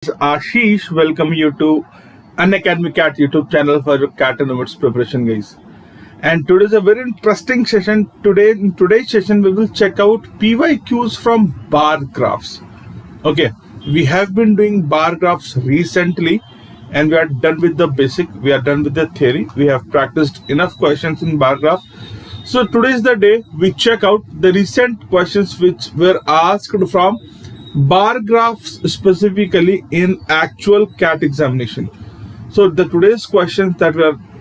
Ashish, welcome you to Unacademy CAT YouTube channel for your CAT and notes preparation, guys. And today is a very interesting session. In today's session, we will check out PYQs from bar graphs. Okay, we have been doing bar graphs recently, and we are done with the basic. We are done with the theory. We have practiced enough questions in bar graph. So today is the day we check out the recent questions which were asked from bar graphs specifically in actual CAT examination. So the today's questions that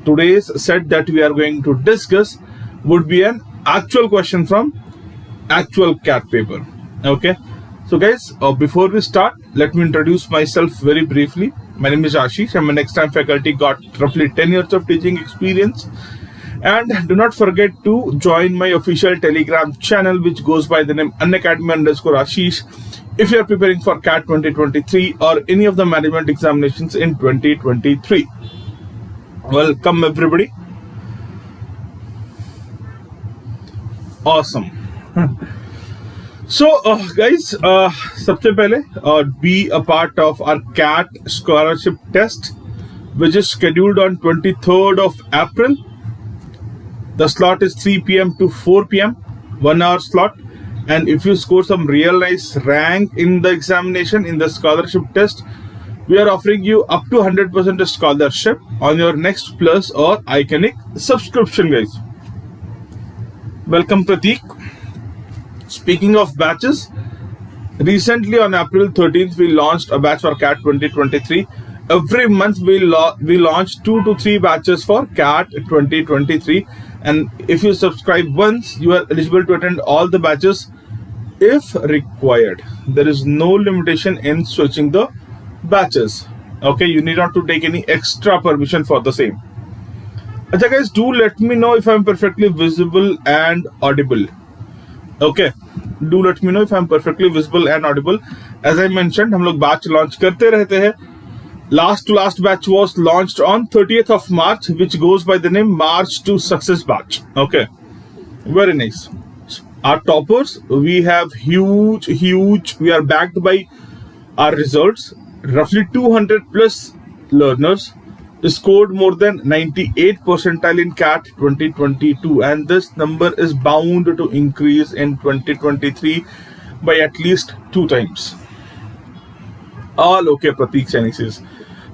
today's set that we are going to discuss would be an actual question from actual CAT paper. Okay, so guys, before we start, let me introduce myself very briefly. My name is Ashish. I'm an exam faculty, got roughly 10 years of teaching experience. And do not forget to join my official Telegram channel, which goes by the name Unacademy_Ashish, if you are preparing for CAT 2023 or any of the management examinations in 2023. Welcome everybody. Awesome. So guys, सबसे पहले be a part of our CAT scholarship test, which is scheduled on 23rd of April. The slot is 3 p.m. to 4 p.m. 1 hour slot. And if you score some real nice rank in the examination, in the scholarship test, we are offering you up to 100% scholarship on your Next Plus or Iconic subscription, guys. Welcome, Pratik. Speaking of batches, recently on April 13th, we launched a batch for CAT 2023. Every month we launch 2 to 3 batches for CAT 2023. And if you subscribe once, you are eligible to attend all the batches if required. There is no limitation in switching the batches. Okay, you need not to take any extra permission for the same. Achha guys, do let me know if I'm perfectly visible and audible. Okay, do let me know if I'm perfectly visible and audible. As I mentioned, हम लोग batch launch करते रहते हैं. Last to last batch was launched on 30th of March, which goes by the name March to Success batch. Okay, very nice. Our toppers, we have huge, we are backed by our results. Roughly 200 plus learners scored more than 98 percentile in CAT 2022, and this number is bound to increase in 2023 by at least 2 times. All okay, Pratik Saini says.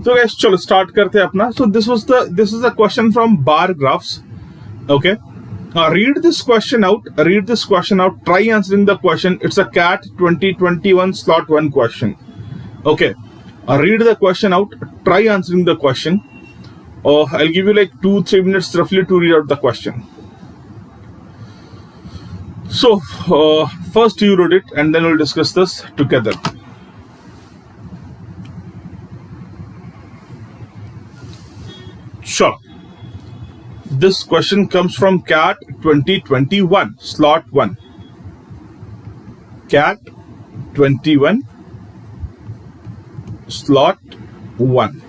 So guys, chalo start karte apna. So this is a question from bar graphs. Okay, read this question out. Try answering the question. It's a CAT 2021 slot 1 question. Okay, read the question out. Try answering the question. I'll give you like 2-3 minutes roughly to read out the question. So first you read it, and then we'll discuss this together. Sure. This question comes from CAT 2021, slot 1. CAT 21, slot 1.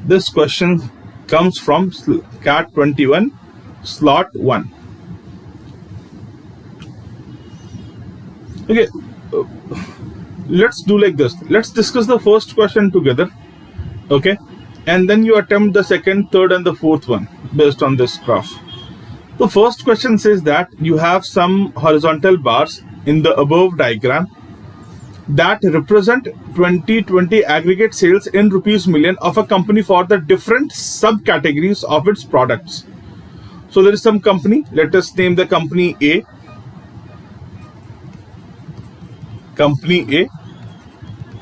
This question comes from CAT 21, slot 1. Okay, let's do like this. Let's discuss the first question together. Okay, and then you attempt the second, third, and the fourth one based on this graph. The first question says that you have some horizontal bars in the above diagram that represent 2020 aggregate sales in rupees million of a company for the different subcategories of its products. So there is some company. Let us name the company A. Company A,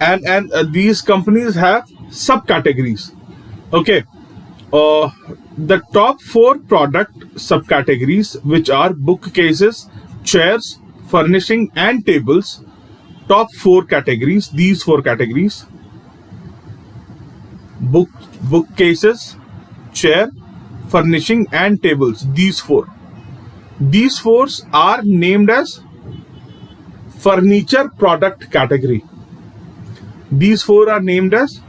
and these companies have subcategories. Okay, the top 4 product subcategories, which are bookcases, chairs, furnishing, and tables. Top 4 categories. These 4 categories: bookcases, chair, furnishing, and tables. These 4 are named as furniture product category. These 4 are named as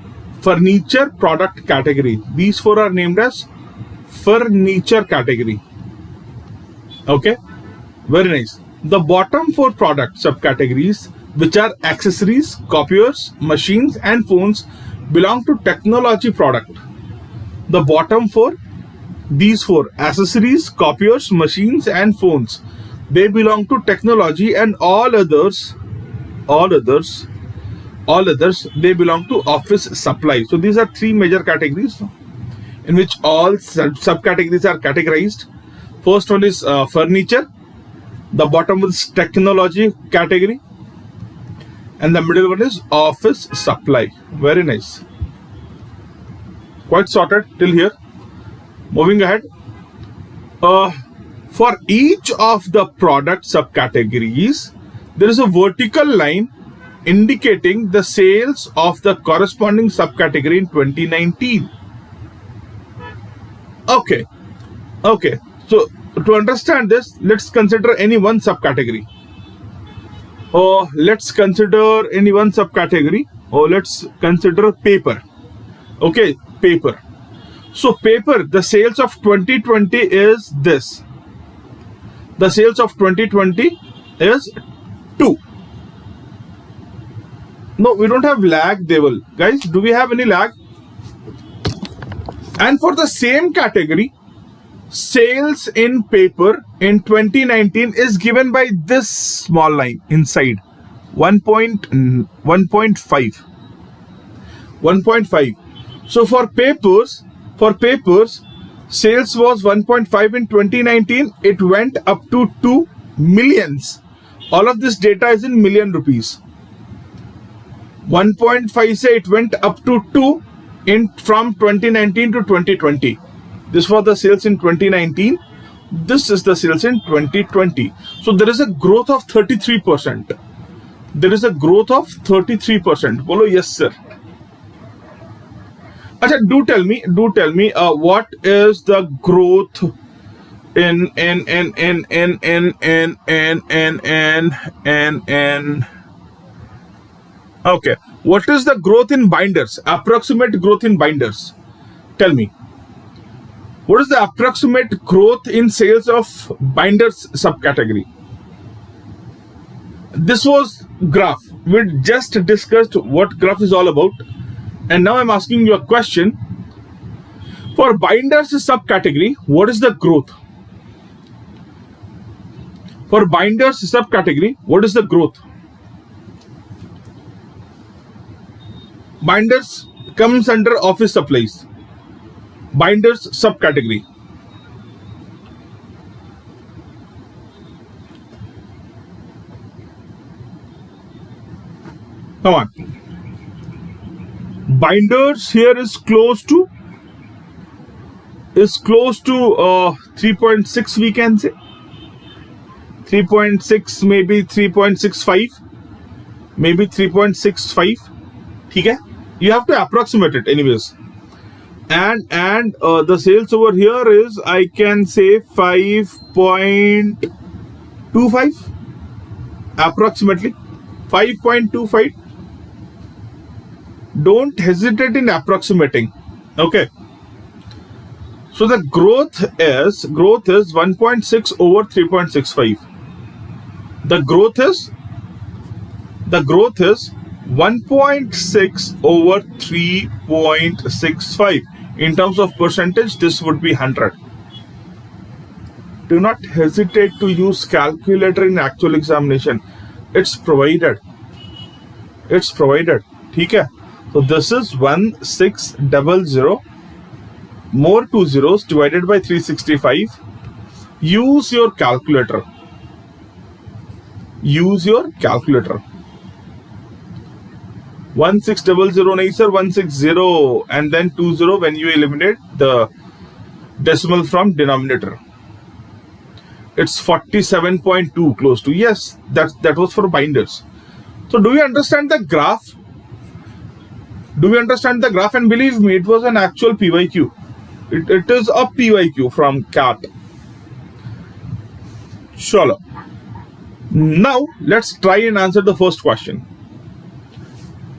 furniture product category. These 4 are named as furniture category. Okay, very nice. The bottom 4 product subcategories which are accessories, copiers, machines and phones, belong to technology product. The bottom four, these four, accessories, copiers, machines and phones, they belong to technology, and all others, they belong to office supply. So these are three major categories in which all subcategories are categorized. First one is furniture, the bottom is technology category, and the middle one is office supply. Very nice. Quite sorted till here. Moving ahead. For each of the product subcategories, there is a vertical line indicating the sales of the corresponding subcategory in 2019. Okay. So to understand this, let's consider any one subcategory. Let's consider any one subcategory. Let's consider paper. Okay, paper. So paper, the sales of 2020 is this. The sales of 2020 is 2. No, we don't have lag, Deval. Guys, do we have any lag? And for the same category, sales in paper in 2019 is given by this small line inside, 1.5. So for papers, sales was 1.5 in 2019. It went up to 2 millions. All of this data is in million rupees. 1.5 say it went up to 2 from 2019 to 2020. This was the sales in 2019. This is the sales in 2020. So there is a growth of 33%. There is a growth of 33%. Bolo, yes, sir. Achha, do tell me, what is the growth in okay, what is the growth in binders? Approximate growth in binders. Tell me. What is the approximate growth in sales of binders subcategory? This was graph. We just discussed what graph is all about. And now I'm asking you a question. For binders subcategory, what is the growth? For binders subcategory, what is the growth? Binders comes under office supplies. Binders subcategory. Come on. Binders here is close to 3.6, we can say 3.6, maybe 3.65, maybe 3.65. Okay, you have to approximate it anyways. And the sales over here is, I can say, 5.25 approximately, 5.25. Don't hesitate in approximating. Okay. So the growth is 1.6 over 3.65. The growth is 1.6 over 3.65. In terms of percentage, this would be 100. Do not hesitate to use calculator in actual examination. It's provided. Okay. So this is 1600 more 2 zeros divided by 365. Use your calculator. 1600 nahi sir, 160 and then 20 when you eliminate the decimal from denominator. It's 47.2 close to. Yes, that was for binders. So do you understand the graph? And believe me, it was an actual PYQ. It is a PYQ from CAT. Sure. Now let's try and answer the first question.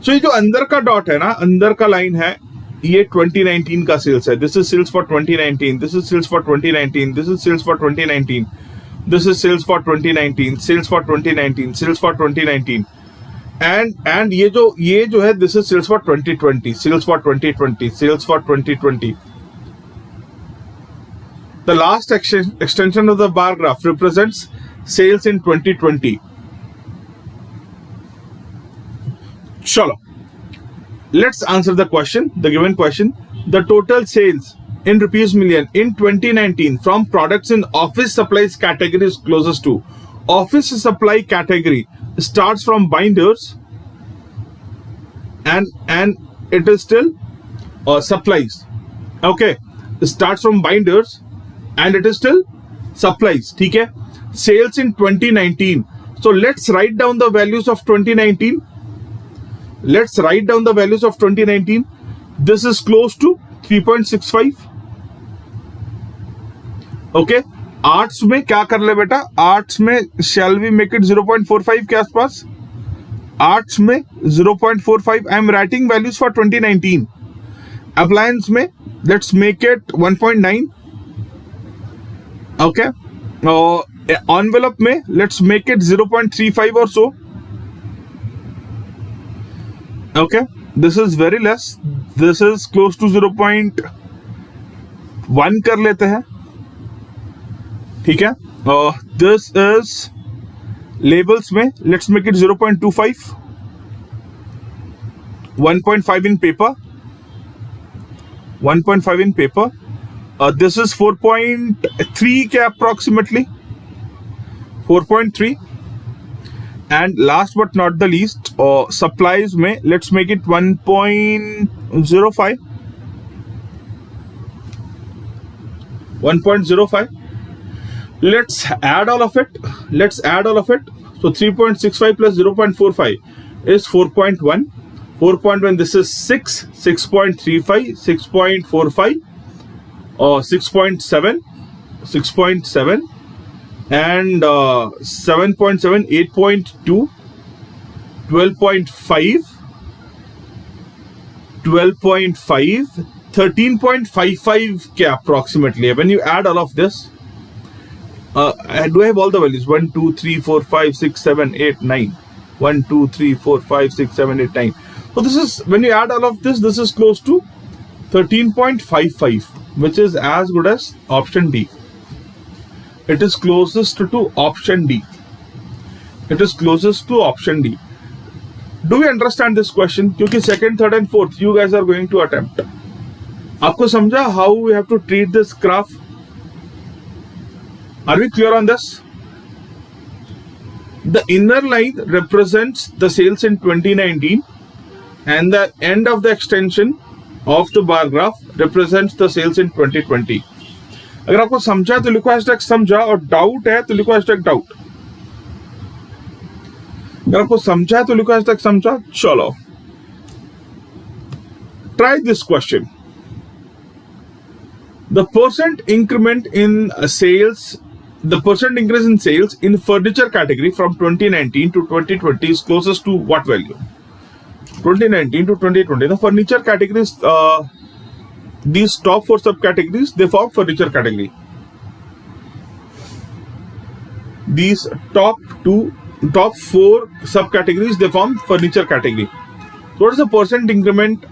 So ये जो अंदर का dot है ना, अंदर का line है, ये 2019 का सेल्स है. This is sales for 2019. This is sales for 2019. This is sales for 2019. This is sales for 2019. Sales for 2019. Sales for 2019. and ये जो है this is sales for 2020, sales for 2020, sales for 2020. The last extension of the bar graph represents sales in 2020. Chalo. Let's answer the question, the given question. The total sales in rupees million in 2019 from products in office supplies category is closest to. Office supply category starts from binders and it is still supplies. Okay, it starts from binders and it is still supplies. ठीक है? Sales in 2019. So let's write down the values of 2019. Let's write down the values of 2019. This is close to 3.65. Okay. Arts में क्या कर ले बेटा? Arts में shall we make it 0.45 के आसपास? आर्ट्स में 0.45. I am writing values for 2019. Appliance में let's make it 1.9. Okay. Envelope में let's make it 0.35 or so. Okay, this is very less. This is close to 0.1 कर लेते हैं. ठीक है. This is labels में let's make it 0.25. 1.5 in paper. 1.5 in paper. This is 4.3 के approximately. 4.3. And last but not the least, supplies में let's make it 1.05. 1.05. Let's add all of it. Let's add all of it. So 3.65 plus 0.45 is 4.1. 4.1. This is 6. 6.35. 6.45. 6.7. 6.7. And 7.7, 8.2, 12.5, 12.5, 13.55 के approximately. When you add all of this, do I have all the values? 1, 2, 3, 4, 5, 6, 7, 8, 9. 1, 2, 3, 4, 5, 6, 7, 8, 9. So this is, when you add all of this is close to 13.55, which is as good as option D. It is closest to option D. It is closest to option D. Do we understand this question? क्योंकि second, third and fourth you guys are going to attempt. आपको समझा how we have to treat this graph? Are we clear on this? The inner line represents the sales in 2019 and the end of the extension of the bar graph represents the sales in 2020. अगर आपको समझा तो लिखो hashtag समझा और doubt है तो लिखो हैशटैग डाउट. अगर आपको समझा है तो लिखो हैशटैग समझा. चलो, try this question. The percent increment in sales, the percent increase in sales in furniture category from 2019 to 2020 is closest to what value? 2019 to 2020. The furniture categories, these top 4 subcategories, they form furniture category. These top 4 subcategories, they form furniture category. So what is the percent increment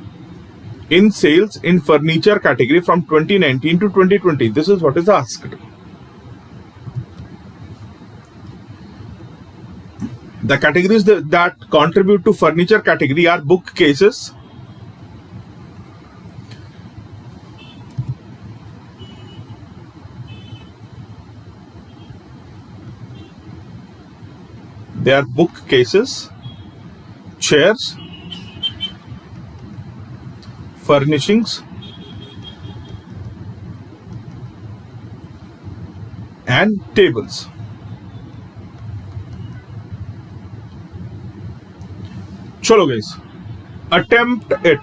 in sales in furniture category from 2019 to 2020? This is what is asked. The categories that contribute to furniture category are bookcases, they are bookcases, chairs, furnishings, and tables. Chalo guys, attempt it.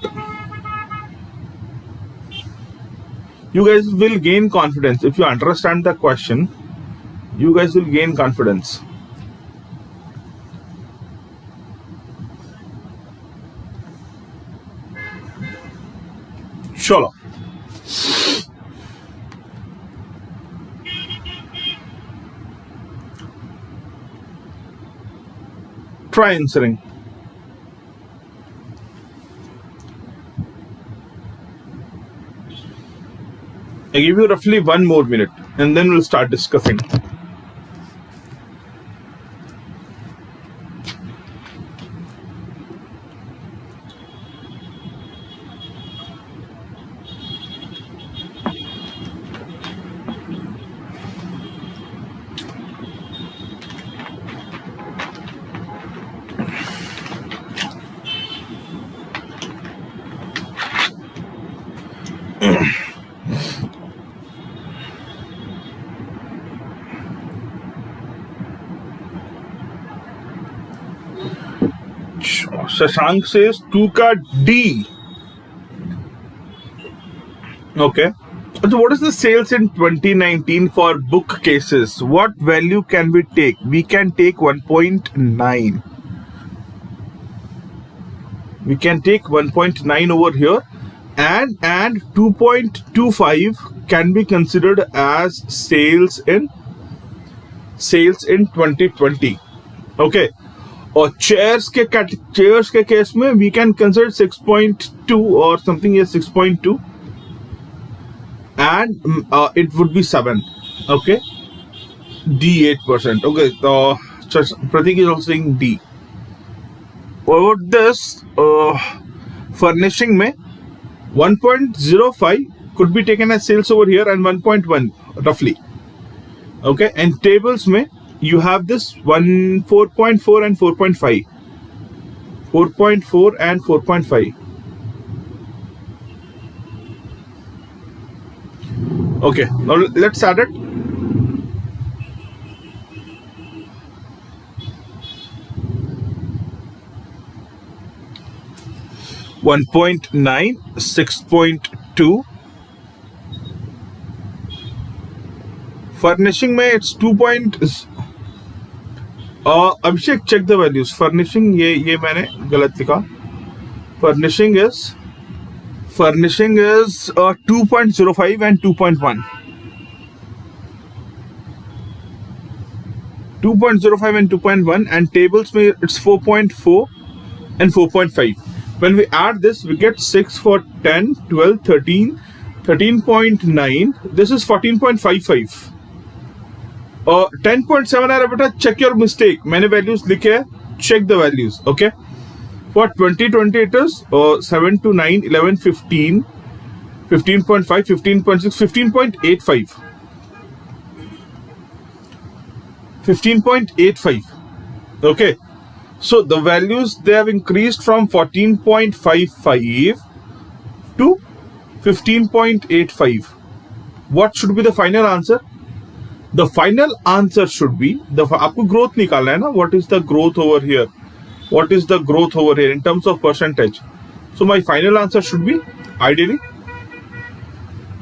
You guys will gain confidence. If you understand the question, you guys will gain confidence. Chalo. Try answering. I give you roughly 1 more minute and then we'll start discussing. Shashank says 2 ka D. Okay. So what is the sales in 2019 for bookcases? What value can we take? We can take 1.9. We can take 1.9 over here, and 2.25 can be considered as sales in 2020. Okay. और chairs के case में we can consider 6.2 or something is 6.2 and it would be 7. Okay, D 8%. Okay, so Pratik is also saying D. About this furnishing में 1.05 could be taken as sales over here and 1.1 roughly. Okay, and tables में you have this 4.4 and 4.5. 4.4 and 4.5. Okay, now let's add it. $1.9, 6.2. Furnishing में it's 2. Abhishek, check the values. Furnishing ये मैंने गलत लिखा. Furnishing is 2.05 and 2.1. 2.05 and 2.1 and tables में it's 4.4 and 4.5. When we add this, we get 6 for 10, 12, 13, 13.9. This is 14.55. 10.7 है बेटा. Check your mistake. मैंने values लिखे हैं. Check the values. Okay. For 2020 it is 7 to 9, 11, 15, 15.5, 15.6, 15.85. 15.85. Okay. So the values, they have increased from 14.55 to 15.85. What should be the final answer? The final answer should be आपको growth निकालना है ना. What is the growth over here? What is the growth over here in terms of percentage? So my final answer should be ideally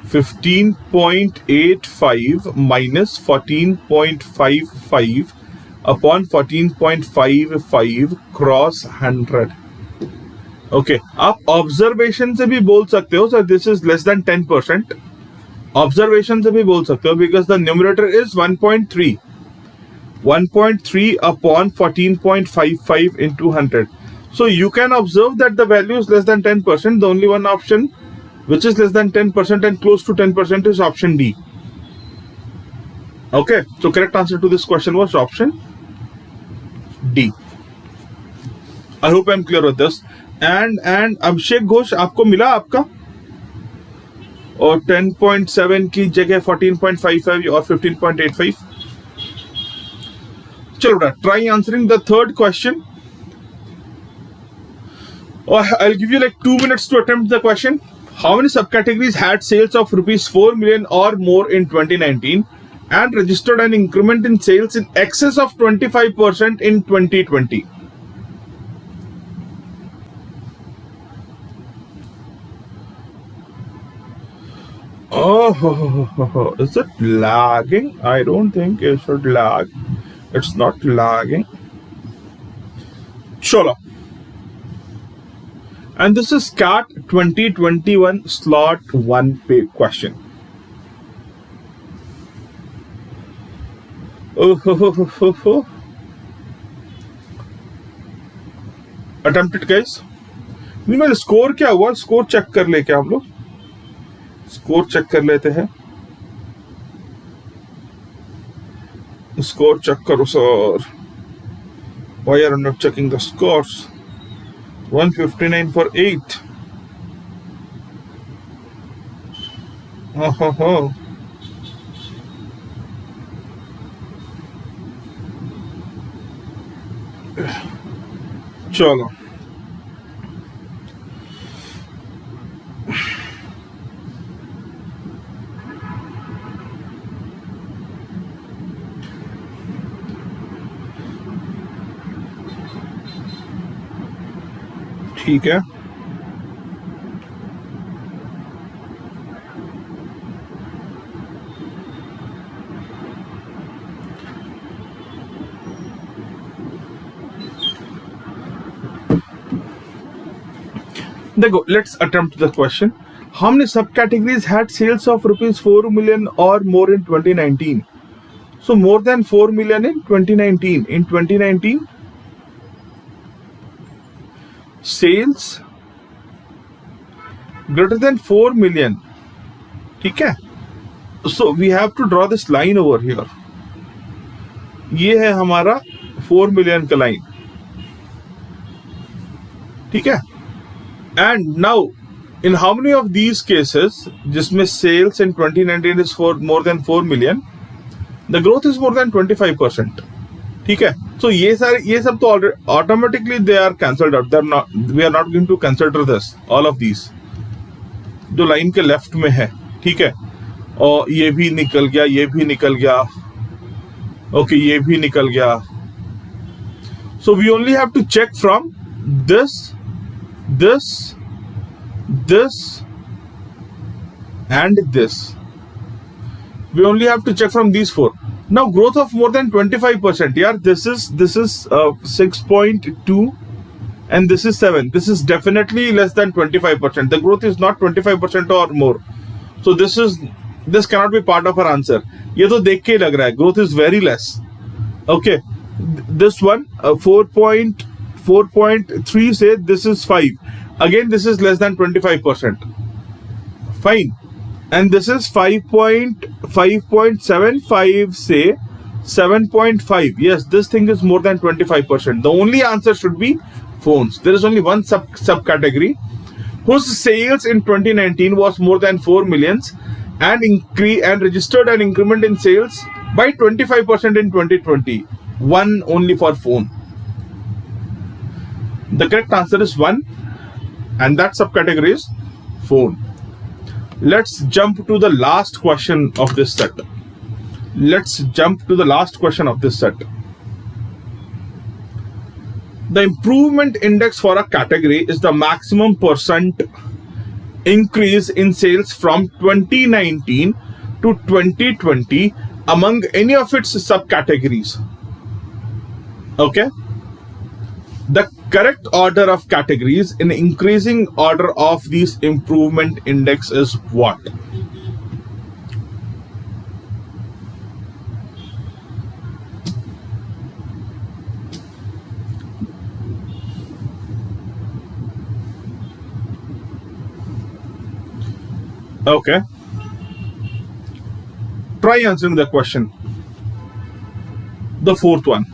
15.85 minus 14.55 upon 14.55 cross 100. Okay, आप observation से भी बोल सकते हो sir this is less than 10%. Observation से भी बोल सकते हो because the numerator is 1.3. 1.3 upon 14.55 into 100. So you can observe that the value is less than 10%. The only one option which is less than 10% and close to 10% is option D. Okay, so correct answer to this question was option D. I hope I'm clear with this. And Abhishek Ghosh, आपको मिला आपका? और 10.7 की जगह 14.55 और 15.85. चलो बेटा, try answering the third question. I'll give you like 2 minutes to attempt the question. How many subcategories had sales of rupees 4 million or more in 2019 and registered an increment in sales in excess of 25% in 2020? Oh, is it lagging? I don't think it should lag. It's not lagging. Cholo. And this is CAT 2021 slot 1 pay question. Attempt it, guys. Meanwhile, score क्या हुआ? Score check कर ले क्या हम लोग? Score check कर लेते हैं. Score check karo sir. Why are you not checking the scores? 159 for 8. Oh. चलो ठीक है. देखो, let's attempt the question. How many subcategories had sales of rupees 4 million or more in 2019? So more than 4 million in 2019. In 2019, sales greater than 4 million. ठीक है? So we have to draw this line over here. ये है हमारा 4 million का line. ठीक है? And now, in how many of these cases, जिसमें sales in 2019 is for more than 4 million, the growth is more than 25%. ठीक है? So ये सब तो automatically they are cancelled out. We are not going to consider this. All of these, जो line के left में है, ठीक है? और ये भी निकल गया, ये भी निकल गया. Okay, ये भी निकल गया. So we only have to check from this, and this. We only have to check from these 4. Now growth of more than 25%. Yeah, this is 6.2 and this is 7. This is definitely less than 25%. The growth is not 25% or more. So this cannot be part of our answer. ये तो देख के ही लग रहा है. Growth is very less. Okay, this one 4.3 say this is 5. Again, this is less than 25%. Fine. And this is 5.75 say 7.5. Yes, this thing is more than 25%. The only answer should be phones. There is only one subcategory whose sales in 2019 was more than 4 millions and registered an increment in sales by 25% in 2020. One only for phone. The correct answer is 1. And that subcategory is phone. Let's jump to the last question of this set. The improvement index for a category is the maximum percent increase in sales from 2019 to 2020 among any of its subcategories. Okay? The correct order of categories in increasing order of these improvement index is what? Okay. Try answering the question. The fourth one.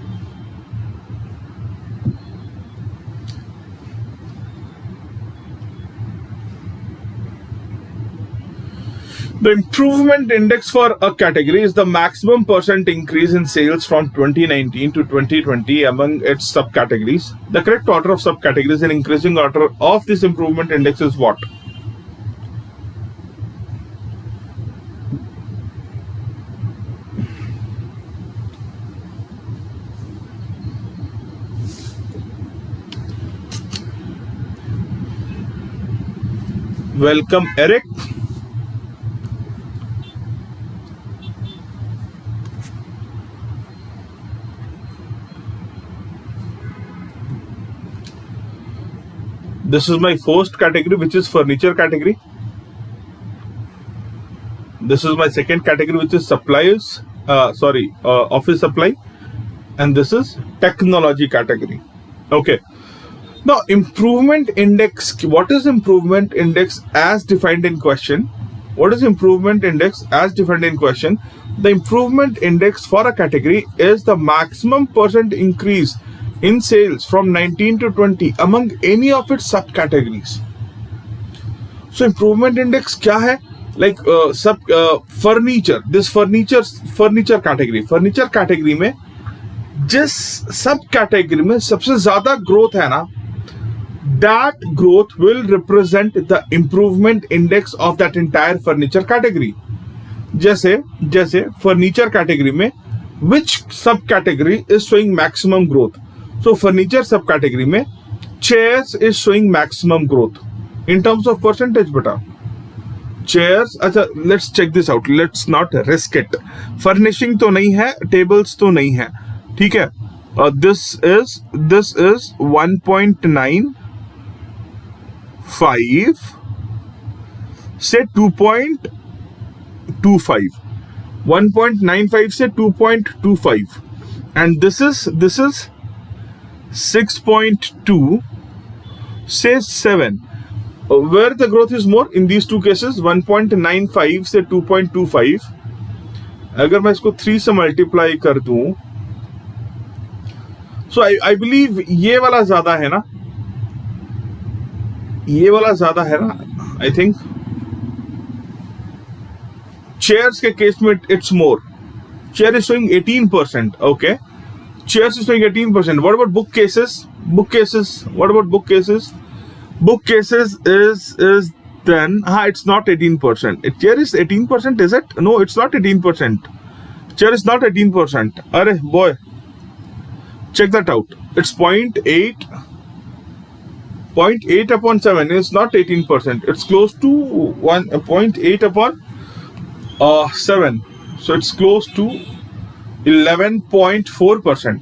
The improvement index for a category is the maximum percent increase in sales from 2019 to 2020 among its subcategories. The correct order of subcategories in increasing order of this improvement index is what? Welcome, Eric. This is my first category, which is furniture category. This is my second category, which is supplies. Office supply. And this is technology category. Okay. Now, improvement index. What is improvement index as defined in question? What is improvement index as defined in question? the improvement index for a category is the maximum percent increase in sales from 19 to 20 among any of its subcategories. So improvement index क्या है? Like furniture, this furniture category में जिस सब category में सबसे ज्यादा growth है ना, that growth will represent the improvement index of that entire furniture category. जैसे furniture category में which sub category is showing maximum growth? So furniture sub category में chairs is showing maximum growth in terms of percentage. बेटा chairs, अच्छा let's check this out, let's not risk it. Furnishing तो नहीं है, tables तो नहीं है, ठीक है. This is 1.95 से 2.25, 1.95 से 2.25, and this is 6.2 से 7. Where the growth is more in these two cases, 1.95 से 2.25. अगर मैं इसको 3 से मल्टीप्लाई कर दूं, so I believe ये वाला ज्यादा है ना, ये वाला ज्यादा है ना. I think chairs के केस में it's more. Chair is showing 18%. Okay, chairs is showing 18%. What about bookcases? What about bookcases? Bookcases is then it's not 18%. Chair is 18%, is it? No, it's not 18%. Chair is not 18%. Arey boy, check that out. It's 0.8 upon 7 is not 18%. It's close to 0.8 upon 7. So it's close to 11.4%.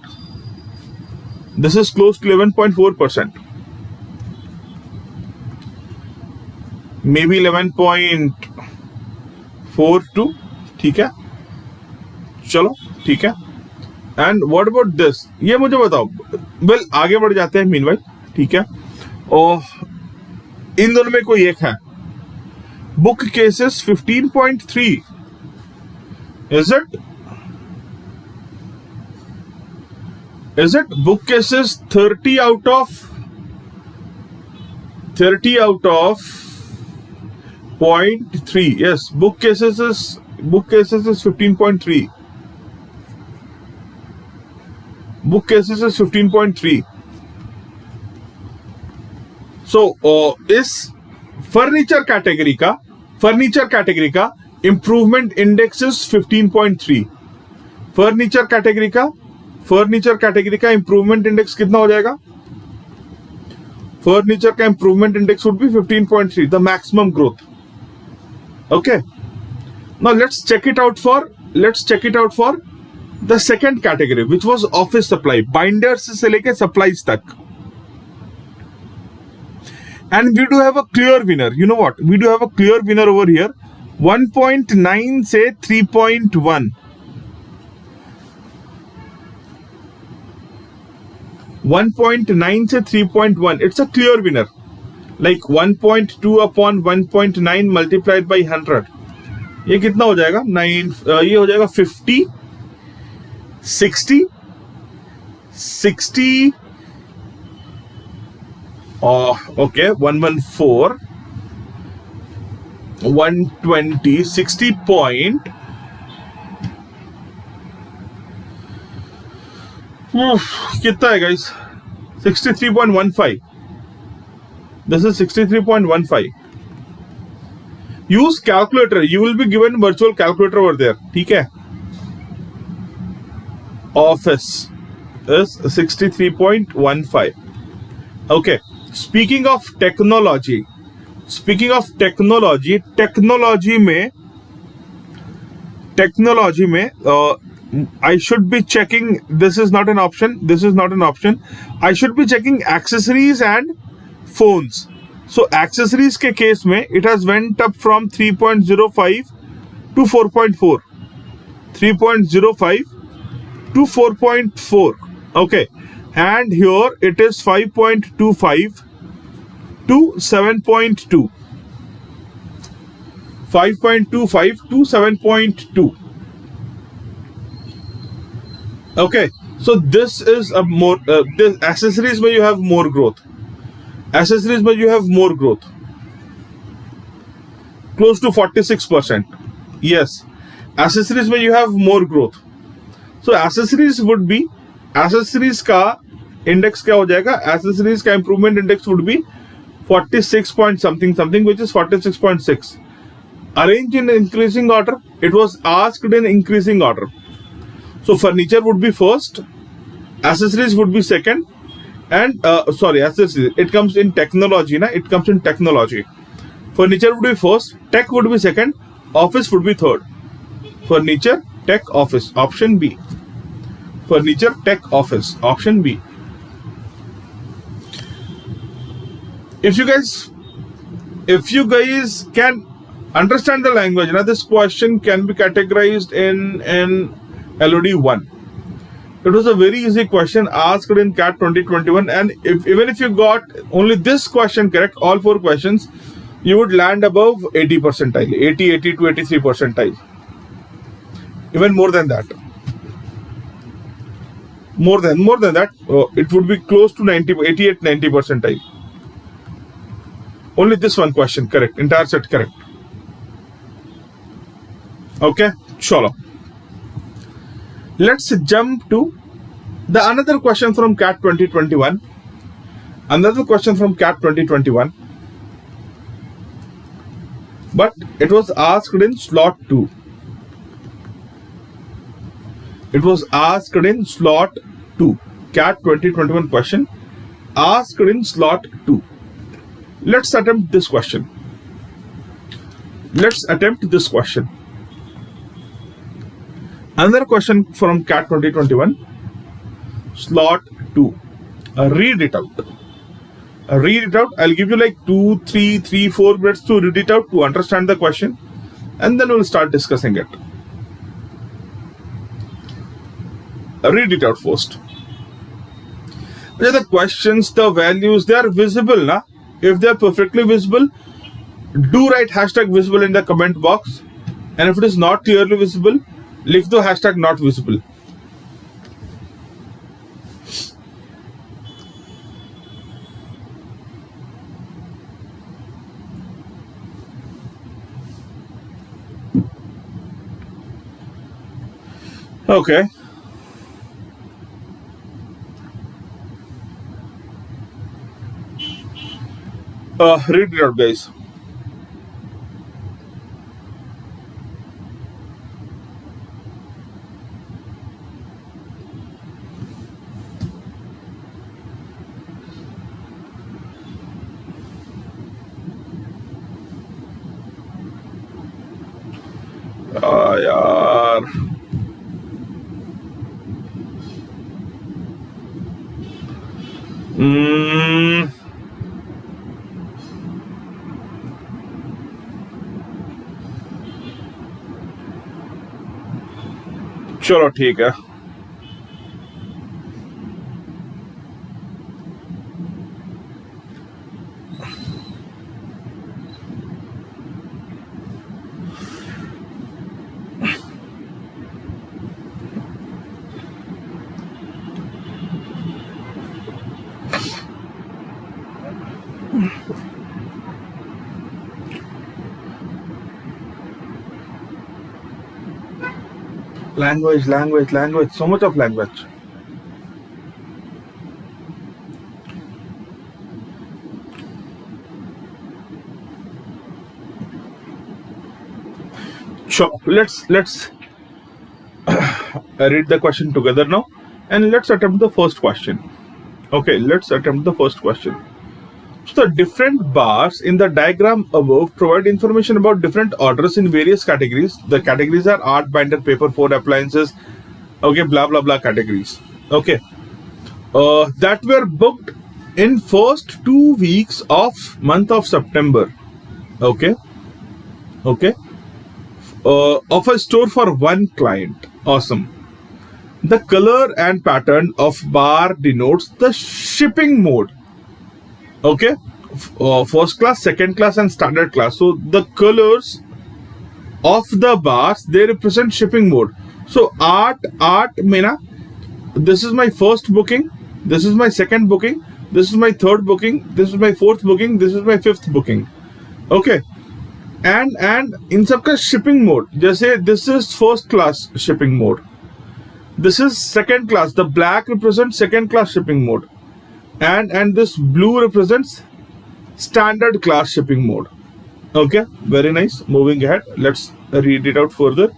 This is close to 11.4%. Maybe 11.42. ठीक है, चलो ठीक है. And what about this, ये मुझे बताओ. Well आगे बढ़ जाते हैं मीनवाइल, ठीक है. और इन दोनों में कोई एक है. Book cases 15.3. Is it book cases 30 out of 0.3. yes, book cases is 15.3. book cases is 15.3. so इस फर्नीचर कैटेगरी का improvement index is 15.3. Furniture category का इंप्रूवमेंट इंडेक्स कितना हो जाएगा? फर्नीचर का improvement index would be 15.3, the maximum growth. Okay, now let's check it out for the second category, which was office supply, binders से लेके supplies तक. And we do have a clear winner. You know what? We do have a clear winner over here. 1.9 से 3.1. 1.9 से 3.1. It's a clear winner. Like 1.2 upon 1.9 multiplied by 100. ये कितना हो जाएगा? 9. ये हो जाएगा 50, 60, 60. Okay, 114, 120, 60 point. कितना है guys? 63.15. This is 63.15. Use calculator. You will be given virtual calculator over there. ठीक है? Office is 63.15. Okay. Speaking of technology में I should be checking. This is not an option. I should be checking accessories and phones. So accessories के case में it has went up from 3.05 to 4.4. 3.05 to 4.4. Okay. And here it is 5.25 to 7.2. 5.25 to 7.2. Okay, so this is a more this accessories where you have more growth. Accessories where you have more growth, close to 46%. Yes, accessories where you have more growth. So accessories would be, accessories का index क्या हो जाएगा? Accessories का improvement index would be 46 point something something, which is 46.6. Arranged in increasing order. It was asked in increasing order. So furniture would be first, accessories would be second, and sorry, accessories. It comes in technology, na? It comes in technology. Furniture would be first, tech would be second, office would be third. Furniture, tech, office. Option B. Furniture, tech, office. Option B. If you guys can understand the language, now this question can be categorized in LOD 1. It was a very easy question asked in CAT 2021, and even if you got only this question correct, all 4 questions, you would land above 80 percentile, 80 to 83 percentile. Even more than that. More than that, it would be close to 88, 90 percentile. Only this one question correct, entire set correct. Okay, chalo. Let's jump to the another question from CAT 2021. Another question from CAT 2021. But it was asked in slot 2. It was asked in slot 2. CAT 2021 question asked in slot 2. Let's attempt this question. Let's attempt this question. Another question from CAT 2021, slot 2. Read it out. Read it out. I'll give you like 2, 3, 4 minutes to read it out to understand the question, and then we'll start discussing it. Read it out first. The questions, the values, they are visible, na? If they are perfectly visible, do write hashtag visible in the comment box, and if it is not clearly visible, लिख दो hashtag not visible. Okay. Read it out, guys. यार चलो ठीक है. Language, so much of language. Sure, let's read the question together now, and let's attempt the first question. Okay, let's attempt the first question. So the different bars in the diagram above provide information about different orders in various categories. The categories are art, binder, paper, 4 appliances, okay, blah blah blah categories. Okay, that were booked in first 2 weeks of month of September. Okay, of a store for one client. Awesome. The color and pattern of bar denotes the shipping mode. Okay, first class, second class, and standard class. So the colors of the bars, they represent shipping mode. So art में ना this is my first booking, this is my second booking, this is my third booking, this is my fourth booking, this is my fifth booking. Okay, and इन सब का shipping mode, जैसे this is first class shipping mode, this is second class, the black represents second class shipping mode, and this blue represents standard class shipping mode. Okay, very nice. Moving ahead, let's read it out further.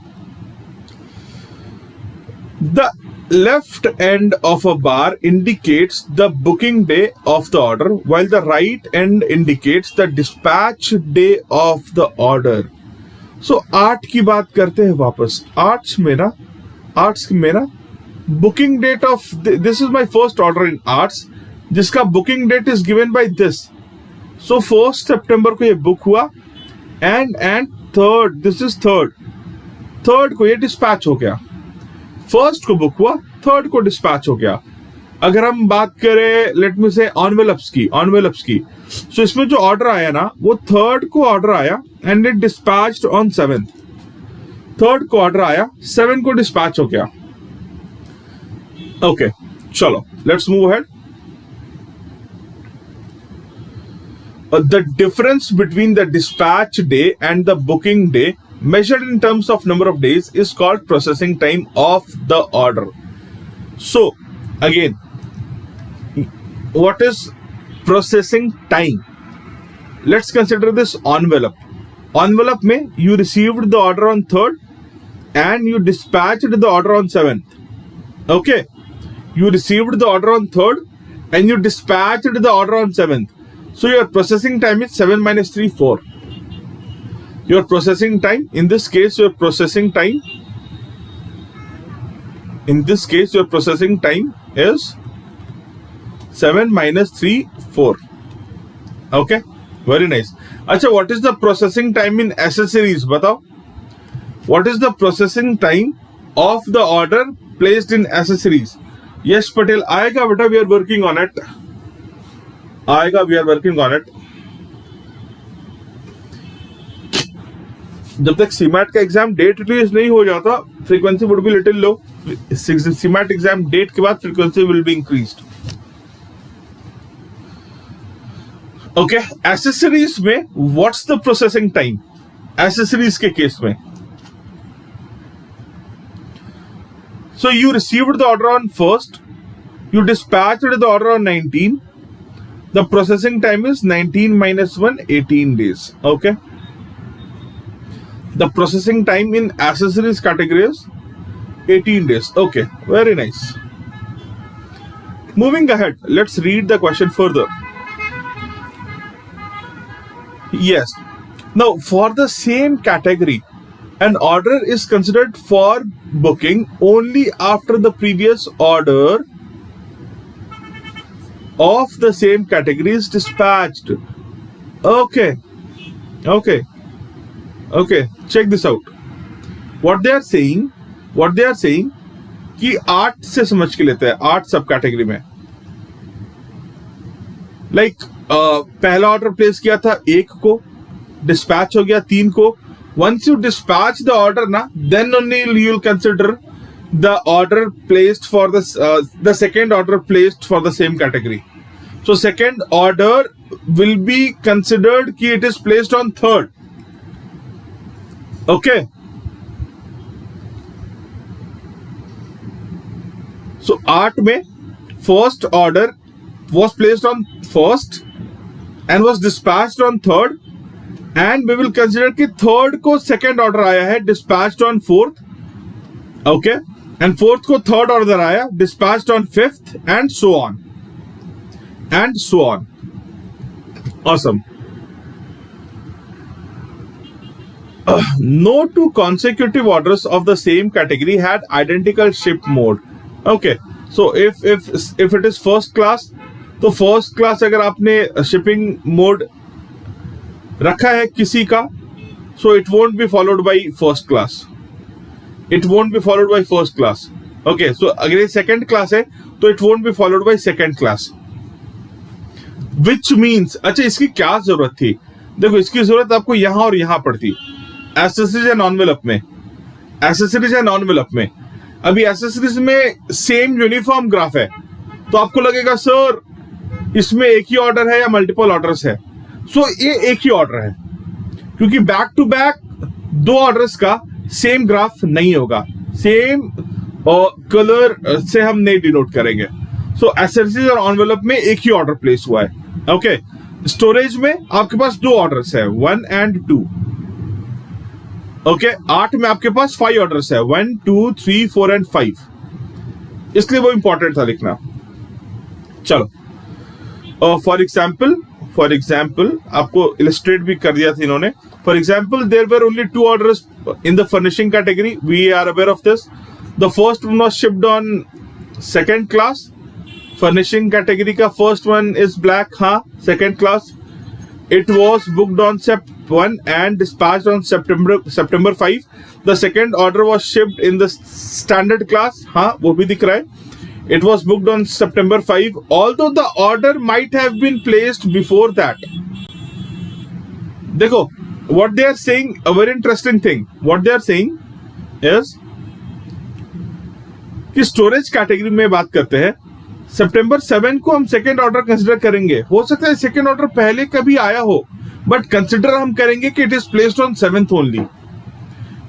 The left end of a bar indicates the booking day of the order, while the right end indicates the dispatch day of the order. So art की बात करते हैं वापस. Arts में ना booking date of this is my first order in arts, जिसका booking date is given by this. So 1st September को ये book हुआ, and third, this is third को ये dispatch हो गया. फर्स्ट को बुक हुआ, थर्ड को डिस्पैच हो गया. अगर हम बात करें लेट मी से एनवेलप्स की, सो इसमें जो ऑर्डर आया ना वो थर्ड को ऑर्डर आया and it dispatched on 7th. Third को ऑर्डर आया, 7 को डिस्पैच हो गया. ओके, चलो let's move ahead. The difference between the dispatch day and the booking day measured in terms of number of days is called processing time of the order. So again, what is processing time? Let's consider this envelope. Envelope mein you received the order on 3rd and you dispatched the order on 7th. Okay, you received the order on 3rd and you dispatched the order on 7th. So your processing time is 7 minus 3, 4. Your processing time, in this case, your processing time is 7 minus 3, 4. Okay, very nice. Acha, what is the processing time in accessories? Batao. What is the processing time of the order placed in accessories? Yes, Patil. Aayega beta, we are working on it. We are working on it. जब तक CMAT का exam date release नहीं हो जाता, frequency would be little low. CMAT exam date के बाद frequency will be increased. Okay, accessories में what's the processing time? Accessories के केस में, so you received the order on 1st, you dispatched the order on 19. The processing time is 19 minus 1, 18 days. Okay. The processing time in accessories category is 18 days. Okay. Very nice. Moving ahead, let's read the question further. Yes. Now, for the same category, an order is considered for booking only after the previous order of the same category is dispatched. Okay. Check this out. What they are saying कि 8 से समझ के लेते हैं, 8 सब category में. Like पहला order place किया था 1 को, डिस्पैच हो गया 3 को. Once you dispatch the order ना, then only you will consider the order placed for the second order placed for the same category. So second order will be considered कि it is placed on 3rd. Okay. So 8 में first order was placed on 1st and was dispatched on 3rd, and we will consider कि 3rd को second order आया है, dispatched on 4th. Okay. And 4th को 3rd order आया, dispatched on 5th, and so on. Awesome. No two consecutive orders of the same category had identical ship mode. Okay. So if it is first class, तो first class अगर आपने shipping mode रखा है किसी का, so it won't be followed by first class. Okay, so अगर ये second class है तो it won't be followed by second class. Which means, अच्छा इसकी क्या जरूरत थी? देखो, इसकी जरूरत आपको यहां और यहां पड़ती. एसेसरीज एंड एनवेलप में अभी एसेसरीज में सेम यूनिफॉर्म ग्राफ है, तो आपको लगेगा सर इसमें एक ही ऑर्डर है या मल्टीपल ऑर्डर्स है। सो ये एक ही ऑर्डर है, क्योंकि बैक टू बैक दो ऑर्डर्स का सेम ग्राफ नहीं होगा, सेम कलर से हम नहीं डिनोट करेंगे। सो एसेसरीज और एनवेलप में एक ही ऑर्डर प्लेस हुआ है। ओके, स्टोरेज में आपके पास दो ऑर्डर्स है, 1 and 2। ओके, 8 में आपके पास 5 ऑर्डर्स है, 1 2 3 4 and 5, इसलिए वो इंपॉर्टेंट था लिखना। चलो, फॉर एग्जाम्पल आपको इलस्ट्रेट भी कर दिया था इन्होंने। For example, there were only 2 orders in the furnishing category, we are aware of this. The first one was shipped on second class, furnishing category का फर्स्ट वन इज ब्लैक, हाँ second class. It was booked on Sept 1 and dispatched on September 5. The second order was shipped in the standard class. हाँ, वो भी दिख रहा है। It was booked on September 5, although the order might have been placed before that. देखो, what they are saying, a very interesting thing. What they are saying is कि storage category में बात करते हैं, सितंबर 7 को हम सेकेंड ऑर्डर कंसिडर करेंगे। हो सकता है सेकेंड ऑर्डर पहले कभी आया हो, बट कंसिडर हम करेंगे कि it is placed on 7th only.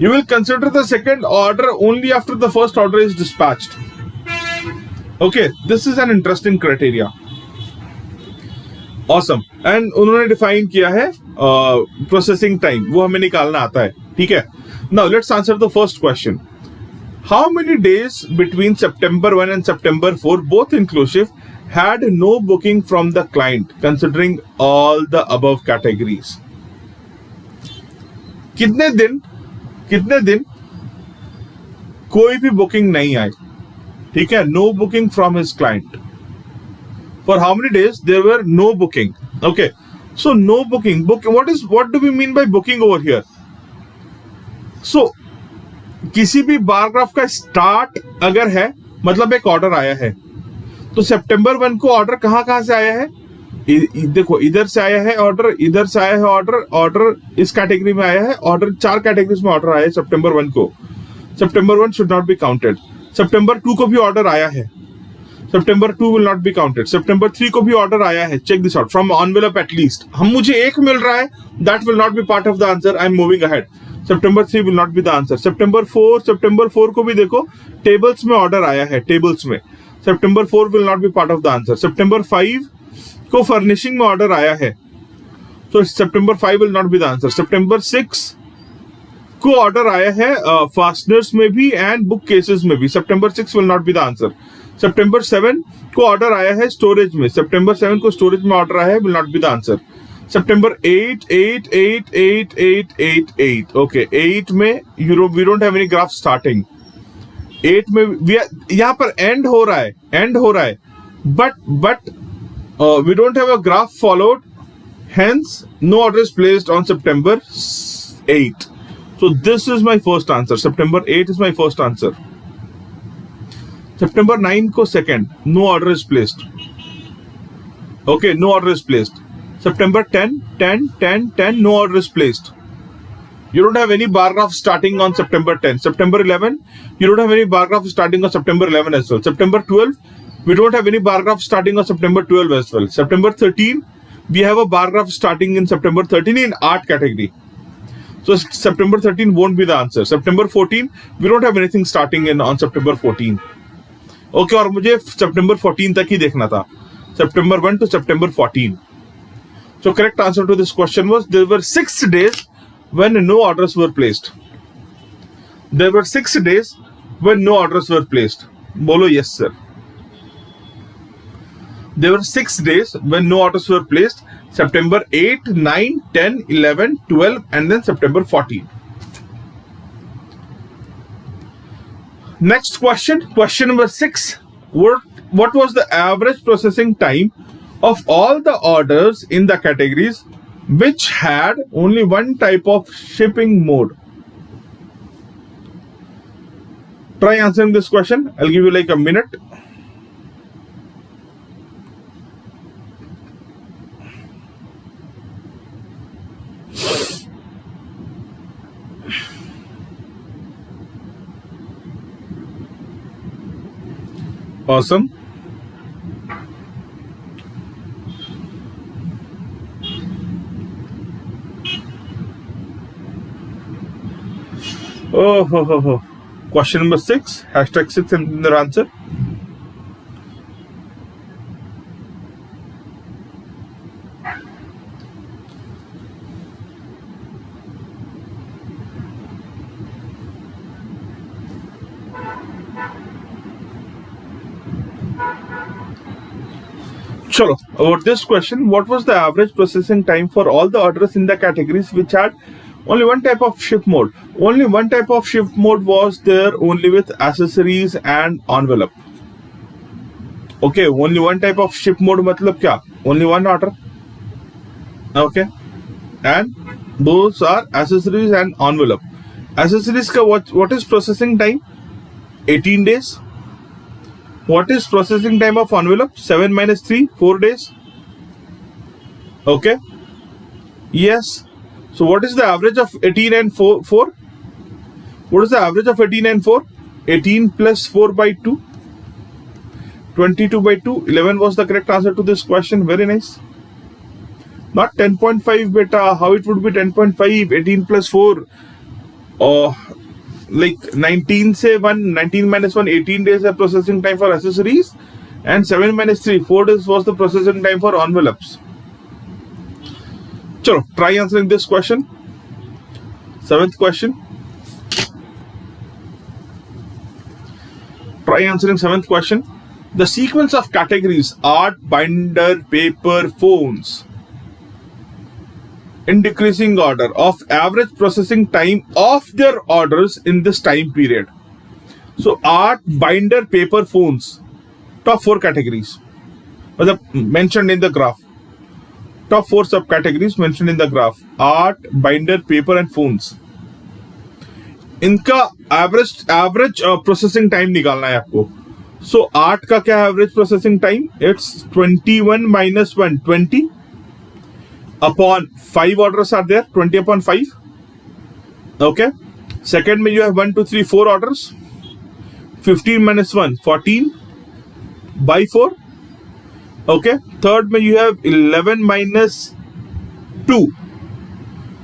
You will consider the second order only after the first order is dispatched. Okay, this is an interesting criteria. Awesome. And उन्होंने define किया है प्रोसेसिंग टाइम, वो हमें निकालना आता है। ठीक है, now let's answer the first question. How many days between September 1 and September 4, both inclusive, had no booking from the client, considering all the above categories? कितने दिन कोई भी बुकिंग नहीं आई? ठीक है, no booking from his client. For how many days there were no booking? Okay, so no booking. What do we mean by booking over here? So किसी भी bar graph का स्टार्ट अगर है, मतलब एक ऑर्डर आया है, तो सितंबर 1 को ऑर्डर कहां से आया है? देखो, इधर से आया है ऑर्डर, इधर से आया है ऑर्डर इस कैटेगरी में आया है ऑर्डर, 4 कैटेगरीज में ऑर्डर आया है सितंबर 1 को। September 1 should not be counted. सितंबर 2 को भी ऑर्डर आया है, September 2 will not be counted. सितंबर 3 को भी ऑर्डर आया है, check this out from envelope at least. मुझे एक मिल रहा है, that will not be part of the answer, I am moving ahead. September 3 will not be the answer. September 4 को भी देखो, टेबल्स में ऑर्डर आया है, टेबल्स में। September 4 will not be part of the answer. September 5 को furnishing में order आया है, तो September 5 will not be the answer. September 6 को ऑर्डर आया है फास्टनर्स में भी एंड बुक केसेस में भी, September 6 will not be the answer. September 7 को ऑर्डर आया है स्टोरेज में, September 7 को स्टोरेज में ऑर्डर आया है, will not be the answer. September 8. Okay, 8 में we don't have any graph starting. 8 में यहाँ पर एंड हो रहा है, but we don't have a graph followed, hence no order is placed on September 8. So this is my first answer. September 8 is my first answer. September 9 को second, no order is placed. Okay, no order is placed. September 10, no order is placed. You don't have any bar graph starting on September 10. September 11, you don't have any bar graph starting on September 11 as well. September 12, we don't have any bar graph starting on September 12 as well. September 13, we have a bar graph starting in September 13 in art category. So September 13 won't be the answer. September 14, we don't have anything starting on September 14. Okay, और मुझे September 14 तक ही देखना था. September 1 to September 14. So correct answer to this question was there were 6 days when no orders were placed. There were 6 days when no orders were placed. Bolo yes sir. There were 6 days when no orders were placed. September 8, 9, 10, 11, 12 and then September 14. Next question, question number 6. What was the average processing time of all the orders in the categories which had only one type of shipping mode? Try answering this question. I'll give you like a minute. Awesome. Oh. Question number 6, #6 in their answer. Chalo, about this question, what was the average processing time for all the orders in the categories which had only one type of ship mode? Only one type of ship mode was there, only with accessories and envelope. Okay, only one type of ship mode matlab kya? Only one order. Okay, and those are accessories and envelope. Accessories ka what is processing time? 18 days. What is processing time of envelope? 7 minus 3, 4 days. Okay. Yes. So what is the average of 18 and 4? What is the average of 18 and 4? 18 plus 4 by 2. 22 by 2. 11 was the correct answer to this question. Very nice. Not 10.5 beta. How it would be 10.5? 18 plus 4. Like 19 say 1, 19 minus 1, 18 days of processing time for accessories, and 7 minus 3, 4 days was the processing time for envelopes. Chalo, try answering this question. 7th question. Try answering 7th question. The sequence of categories art, binder, paper, phones in decreasing order of average processing time of their orders in this time period. So art, binder, paper, phones, top 4 categories mentioned in the graph. Top 4 subcategories mentioned in the graph: art, binder, paper and phones. इनका average processing time निकालना है आपको. So art का क्या average processing time? It's 21 minus 1, 20 upon 5 orders are there, 20 upon 5. Okay. Second में you have 1, 2, 3, 4 orders. 15 minus 1, 14 by 4. Okay. Third में you have 11 minus 2,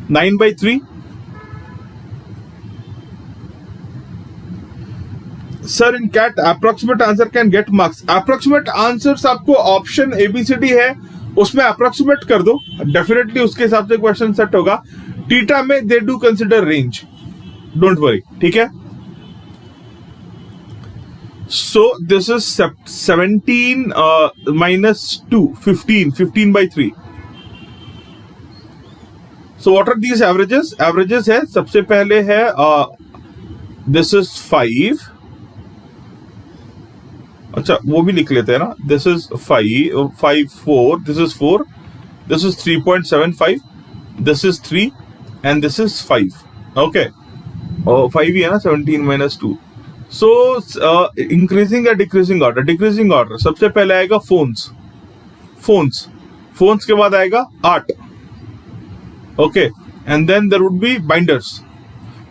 9 by 3. Sir, in CAT, approximate answer can get marks. Approximate answers आपको option ABCD है, उसमें approximate कर दो, definitely उसके हिसाब से question set होगा. Theta में they do consider range. Don't worry, ठीक है? So this is 17 minus 2, 15, 15 by 3. So what are these averages? Averages है, सबसे पहले है this is 5. अच्छा वो भी लिख लेते हैं ना. This is 5, 5, 4. This is 4. This is 3.75. This is 3, and this is 5. Okay. 5 ही है ना. 17 minus 2. So increasing या decreasing order? Decreasing order. सबसे पहले आएगा phones. Phones के बाद आएगा art. Okay. And then there would be binders.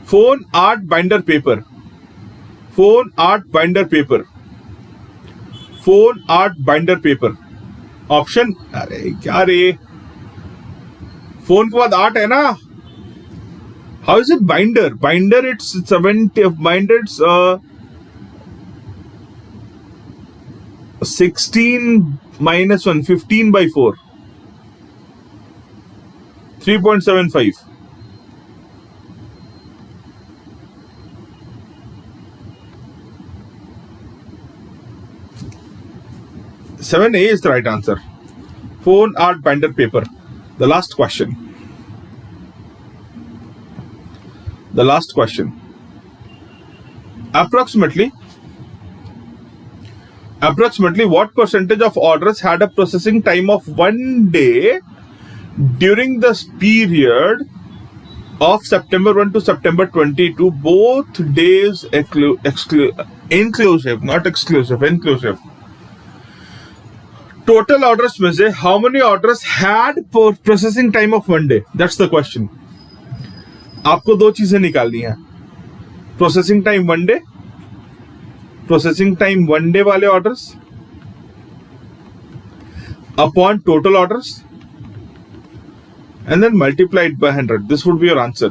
Phone, art, binder, paper. Phone, art, binder, paper. Phone, art, binder, paper. Option. अरे क्या रे? Phone के बाद art है ना? How is it binder? Binder it's 70. Binder it's 16 minus 1, 15 by 4. 3.75. Seven A is the right answer. Phone, art, binder, paper. The last question. Approximately what percentage of orders had a processing time of 1 day during this period of September 1 to September 22, both days inclusive, not exclusive, inclusive. Total orders में से how many orders had processing time of 1 day? That's the question. आपको दो चीजें निकालनी है. Processing time 1 day, processing time 1 day वाले orders upon total orders and then multiplied by 100. This would be your answer.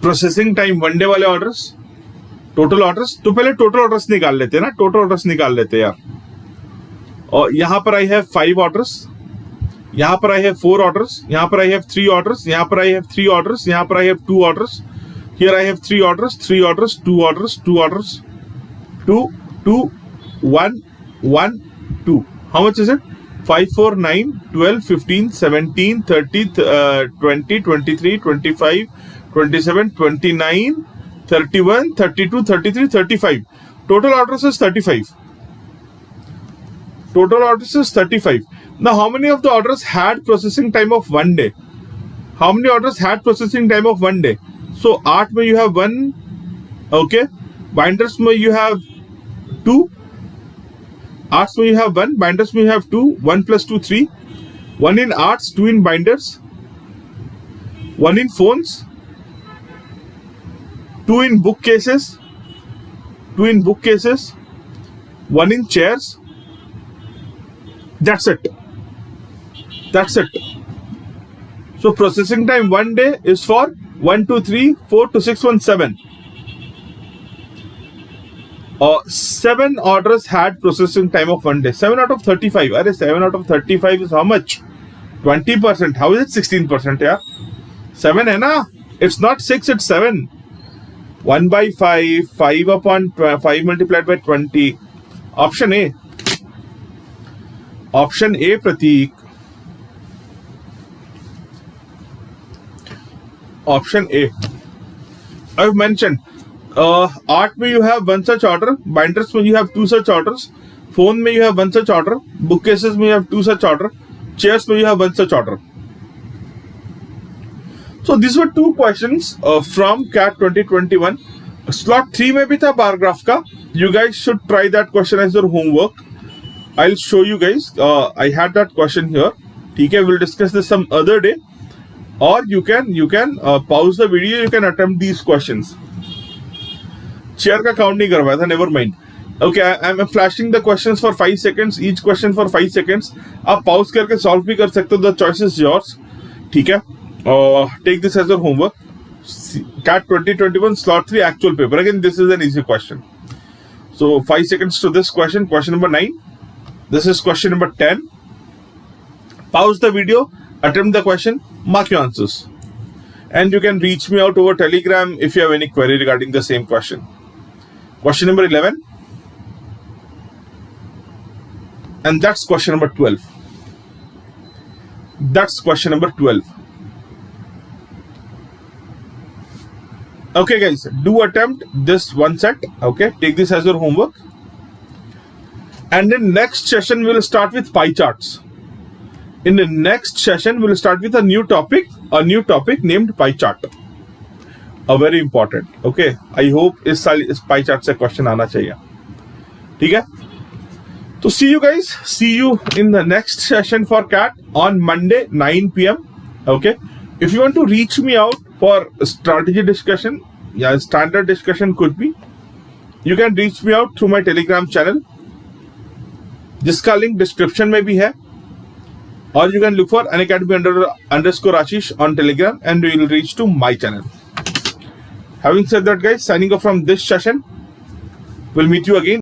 Processing time 1 day वाले orders, total orders. तो पहले total orders निकाल लेते हैं ना, total orders निकाल लेते हैं यार. और यहाँ पर I have 5 orders, यहाँ पर I have 4 orders, यहाँ पर I have 3 orders, यहाँ पर I have 3 orders, यहाँ पर I have 2 orders. Here I have 3 orders, 3 orders, 2 orders, 2 orders, 2, 2, 1, 1, 2. How much is it? 5, 4, 9, 12, 15, 17, 30, 20, 23, 25, 27, 29, 31, 32, 33, 35. Total orders is 35. Total orders is 35. Now, how many of the orders had processing time of 1 day? How many orders had processing time of 1 day? So, art mein you have 1, okay. Binders mein you have 2. Arts में you have 1, binders में you have 2, 1 plus 2, 3, 1 in arts, 2 in binders, 1 in phones, 2 in bookcases, 2 in bookcases, 1 in chairs. That's it. That's it. So processing time 1 day is for 1, 2, 3, 4 to 6, 1, 7. 7 orders had processing time of 1 day. 7 out of 35. Arey, 7 out of 35 is how much? 20%. How is it 16%? Yeah, 7 hai na? It's not 6, it's 7. 1 by 5, 5 upon 5 multiplied by 20. Option A. Option A, Prateek. Option A. I've mentioned. Art में you have 1 such order, binders में you have 2 such orders, phone में you have 1 such order, bookcases में you have 2 such order, chairs में you have 1 such order. So these were 2 questions from CAT 2021. Slot 3 में भी था bar graph का. You guys should try that question as your homework. I'll show you guys. I had that question here. ठीक है, we'll discuss this some other day. Or you can pause the video. You can attempt these questions. Share का count नहीं करवाया था, never mind. Okay, I am flashing the questions for 5 seconds, each question for 5 seconds. आप pause करके solve भी कर सकते हो. The choice is yours. ठीक है, take this as your homework. CAT 2021 slot 3 actual paper. Again, this is an easy question. So 5 seconds to this question. Question number 9. This is question number 10. Pause the video, attempt the question, mark your answers. And you can reach me out over Telegram if you have any query regarding the same question. Question number 11. And that's question number 12. That's question number 12. Okay, guys, do attempt this one set. Okay, take this as your homework. And in next session, we'll start with pie charts. In the next session, we'll start with a new topic named pie chart. A very important. Okay, I hope इस साल इस pie chart से question आना चाहिए. ठीक है? तो see you guys. See you in the next session for CAT on Monday 9 p.m. Okay. If you want to reach me out for strategy discussion, yeah, standard discussion could be. You can reach me out through my Telegram channel, जिसका link description में भी है. Or you can look for Unacademy _Ashish on Telegram and you will reach to my channel. Having said that, guys, signing off from this session. We'll meet you again.